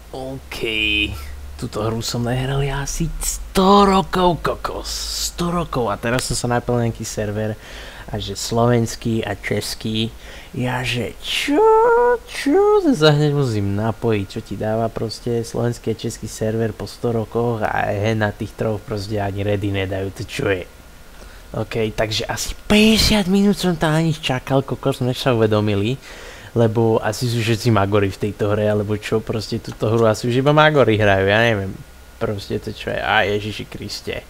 OK. Túto hru som nehral ja asi 100 rokov, kokos. 100 rokov a teraz som sa napil nejaký server a že slovenský a český. Ja že čo? Sa hneď musím napojiť, čo ti dáva proste slovenský a český server po 100 rokoch a na tých troch proste ani ready nedajú, to čo je? OK, takže asi 50 minút som tam ani čakal, kokos, než sa uvedomili. Lebo asi sú všetci magori v tejto hre, alebo čo, proste túto hru asi už iba magori hrajú, ja neviem. Proste to čo je, Ježiši Kriste.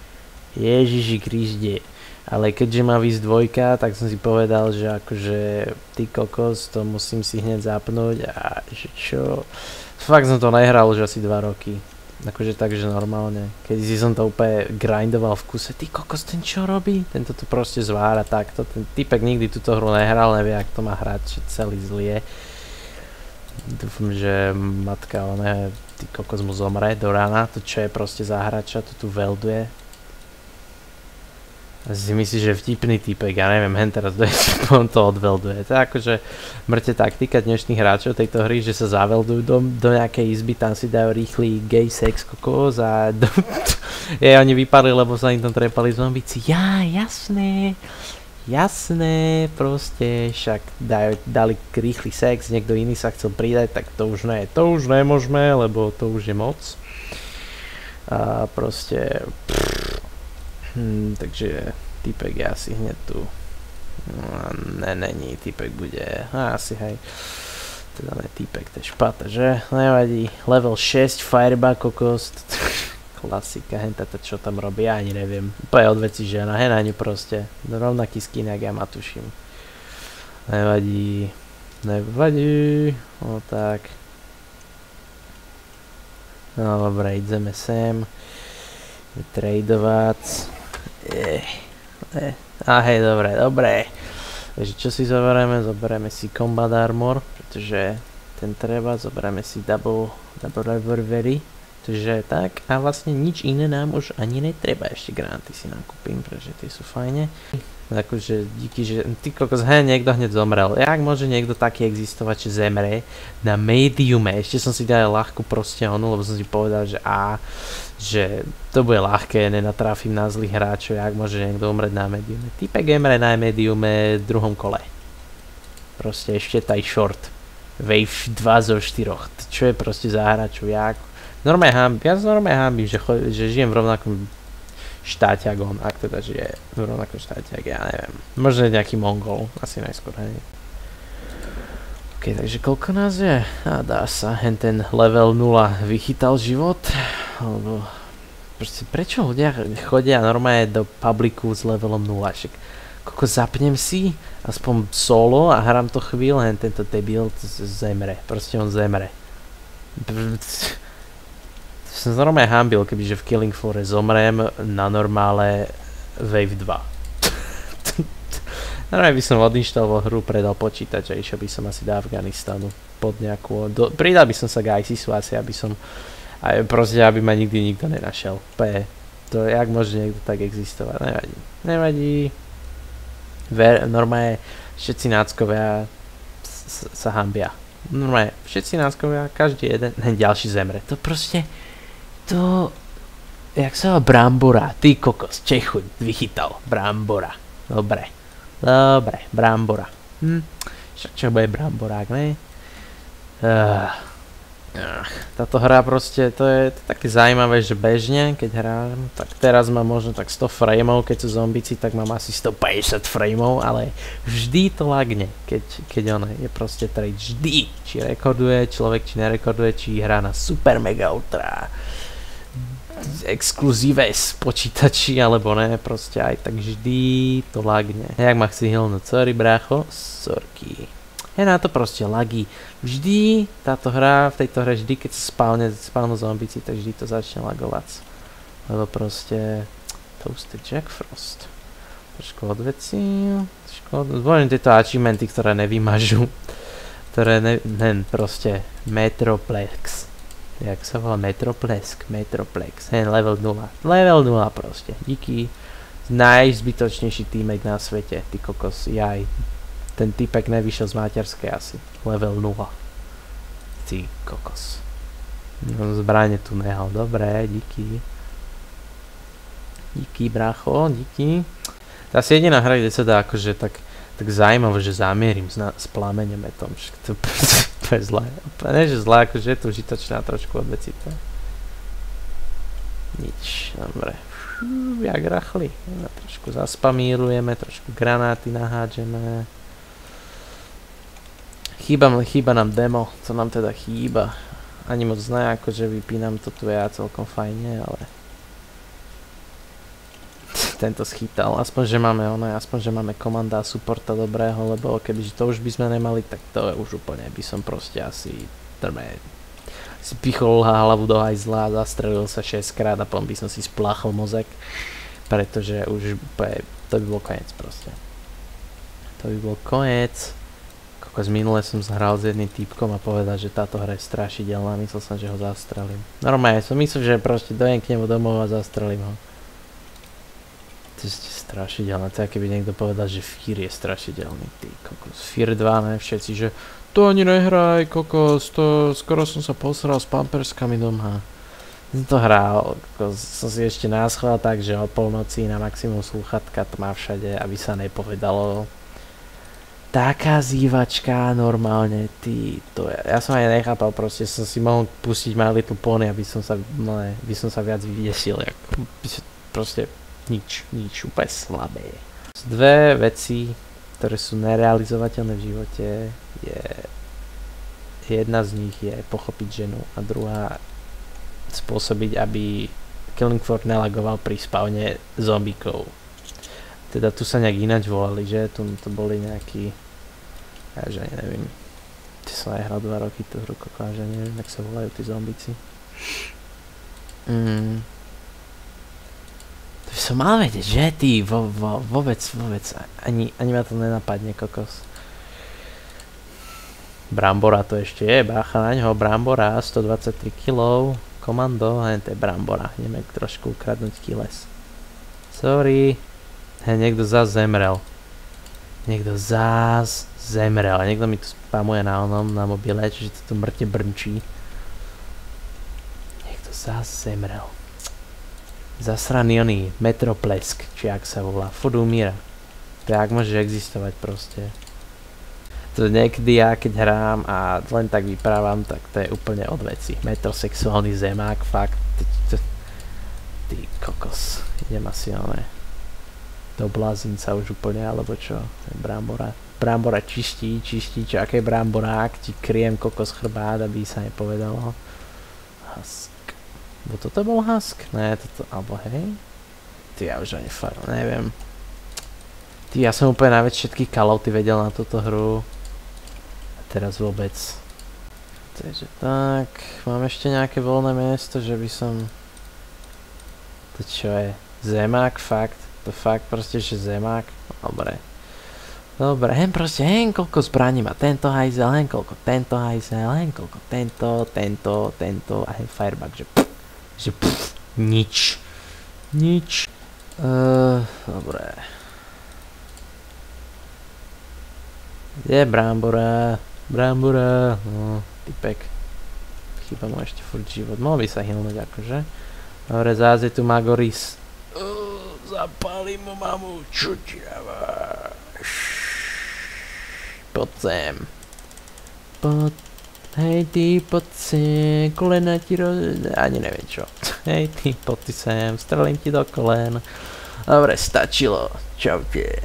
Ježiši Kriste. Ale keďže má výsť dvojka, tak som si povedal, že akože ty kokos, to musím si hneď zapnúť a že čo. Fakt som to nehral už asi 2 roky. Akože takže normálne. Keď si som to úplne grindoval v kuse, ty kokos, ten čo robí? Tento to proste zvára takto. Ten typek nikdy túto hru nehral, nevie, jak to má hrať, že celý zlie. Dúfam, že matka, ty kokos mu zomre do rána. To čo je proste za hráča, to tu velduje. A si myslíš, že vtipný typek, ja neviem, teraz on to odvelduje. To je akože mŕte taktika dnešných hráčov tejto hry, že sa zaveldujú do nejakej izby, tam si dajú rýchly gay sex kokos a oni vypadli, lebo sa im tam trepali zombici. Ja, jasné, proste, však dali rýchly sex, niekto iný sa chcel pridať, tak to už nemôžeme, lebo to už je moc. A proste... takže typek je asi hneď tu. Není, typek bude, asi hej. Teda ne typek, to je špata, že? Nevadí, level 6, firebug kokos. Klasika, hentata čo tam robí, ja ani neviem. Úplne odveci žena, hen ani proste. Rovnaký skin, jak ja ma tuším. Nevadí, no tak. No dobre, ideme sem. Tradovať. Hej, dobre. Takže čo si zoberieme? Zoberieme si combat armor, pretože ten treba, zoberieme si double revolvery, takže tak, a vlastne nič iné nám už ani netreba, ešte granáty si nakúpim, pretože tie sú fajne. Akože díky, že ty kokos, niekto hneď zomrel. Jak môže niekto taký existovať, že zemre na mediume? Ešte som si dal ľahkú proste onu, lebo som si povedal, že to bude ľahké, nenatrafím na zlých hráčov, jak môže niekto umrieť na mediume. Typek umre na mediume v druhom kole. Proste ešte taj short. Wave 2 zo 4. Čo je proste za hráčov, jak? Ja normálne hábim, že žijem v rovnakom štáte ako on, ak teda žije v rovnakom štáte, ak ja neviem. Možno nejaký Mongol, asi najskôr, hej. OK, takže koľko nás je? Dá sa, ten level 0 vychytal život, alebo proste prečo ľudia chodia normálne do publiku s levelom 0, však koľko zapnem si, aspoň solo a hrám to chvíľu, tento debil zemre, proste on zemre. Som normálne hambil, kebyže v Killing Floore zomrem na normále Wave 2. Normálne by som odinštaloval hru, predal počítač a išiel by som asi do Afganistanu pod nejakú... Pridal by som sa k ISISu asi, aby som... proste, aby ma nikdy nikto nenašiel. To jak môže niekto tak existovať? Nevadí. Normálne všetci náckovia sa hambia. Normálne všetci náckovia, každý jeden, ďalší zemre. To proste... To... Jak sa volá Brambora? Ty kokos, Čechuň, vychytal. Brambora. Dobre, Brambora. Však čo bude Bramborák, ne? Táto hra proste, to je také zaujímavé, že bežne, keď hrám, tak teraz mám možno tak 100 frameov, keď sú zombici, tak mám asi 150 frameov, ale vždy to lagne, keď ono je proste trade, vždy. Či rekorduje človek, či nerekorduje, či hrá na super mega ultra exkluzíve z počítači, alebo ne, proste aj tak vždy to lagne. Jak ma chci hilnúť, sorry brácho, sorky. Je na to proste lagy. Vždy táto hra, v tejto hre vždy, keď sa spawnu zombici, tak vždy to začne lagovať. Lebo proste Toasted Jack Frost. Trošku odveci, zvolím tieto achievementy, ktoré nevymažu. Ktoré proste Metroplex. Jak sa volá Metroplex, level 0. Level 0 proste, díky. Najzbytočnejší týmek na svete, ty kokos, jaj. Ten typek nevyšiel z materskej asi. Level 0. Ty kokos. No, zbranie tu nehal, dobré, díky. Díky, brácho, díky. To asi jediná hra, kde sa dá akože tak zaujímavé, že zamierim s plameňometom. To je zlé. Nie, že zlé, akože je to užitočná trošku od veci. Nič, dobre. Jak rachli. Trošku zaspamírujeme, trošku granáty nahádžeme. Chýba nám demo, co nám teda chýba. Ani moc ne, akože vypínam to tu ja celkom fajne, ale tento schytal. Aspoň, že máme komanda a supporta dobrého, lebo kebyže to už by sme nemali, tak to je už úplne by som proste asi si pichol hlavu do hajzla a zastrelil sa 6 krát a potom by som si spláchol mozek, pretože už to by bol koniec proste. To by bol koniec. Z minule som hral s jedným týpkom a povedal, že táto hra je strašidelná, myslel som, že ho zastrelím. Normálne som myslel, že proste dojem k nemu domov a zastrelím ho. To je strašidelné, to je keby niekto povedal, že Fear je strašidelný, ty kokos. Fear 2, ne, všetci, že to ani nehraj, kokos, to skoro som sa posral s pamperskami doma. Som to hral, som si ešte náschval tak, že o polnoci na maximum slúchatka to má všade, aby sa nepovedalo. Taká zývačka normálne, ty, to ja som aj nechápal, proste som si mohol pustiť My Little Pony, aby som sa viac vydesil, proste nič, úplne slabé. Dve veci, ktoré sú nerealizovateľné v živote, jedna z nich je pochopiť ženu a druhá spôsobiť, aby Killing Floor nelagoval pri spawne zombíkov. Teda tu sa nejak ináč volali, že? Tu boli nejakí... Ja že neviem. Ty som aj hral 2 roky tú hru, že neviem, jak sa volajú tí zombíci. To by som mal vedieť, že? Ty, vôbec. Ani ma to nenapadne, kokos. Brambora to ešte je, bácha na ňo. Brambora, 123 kg. Komando, to je Brambora. Ideme trošku ukradnúť kiles. Sorry. Niekto zás zemrel. Niekto mi tu spamuje na mobile, čiže to tu mŕte brnčí. Niekto zás zemrel. Zasraný oný Metroplesk, či jak sa volá. Furt umíra. To jak môže existovať proste. To niekedy ja keď hrám a len tak vyprávam, tak to je úplne od veci. Metrosexuálny zemák, fakt. Ty kokos. Idem asi do blázinca už úplne, alebo čo? Brambora čistí, čo aké bramborák, ti kriem kokos chrbát, aby sa nepovedalo. Husk. Bo toto bol Husk? Ne, toto, alebo hej? Ty, ja už ani fakt, neviem. Ty, ja som úplne najväč všetky kalauty vedel na túto hru. A teraz vôbec. Takže tak, mám ešte nejaké voľné miesto, že by som... To čo je? Zemák, fakt. To fakt proste, že zemák. Dobre, hen koľko zbraní má tento hajzel, hen koľko tento hajzel, hen koľko tento a hen firebug, že nič. Dobre. Kde je Brambora, no, typek. Chýba mu ešte furt život, mohol by sa hilnúť akože. Dobre, zás je tu Magoris. Zapálim mu mamu, čo ti dávaš? Poď sem. Hej ty, poď sem, kolena ti ani neviem čo. Hej ty, poď ty sem, strelím ti do kolen. Dobre, stačilo. Čaute.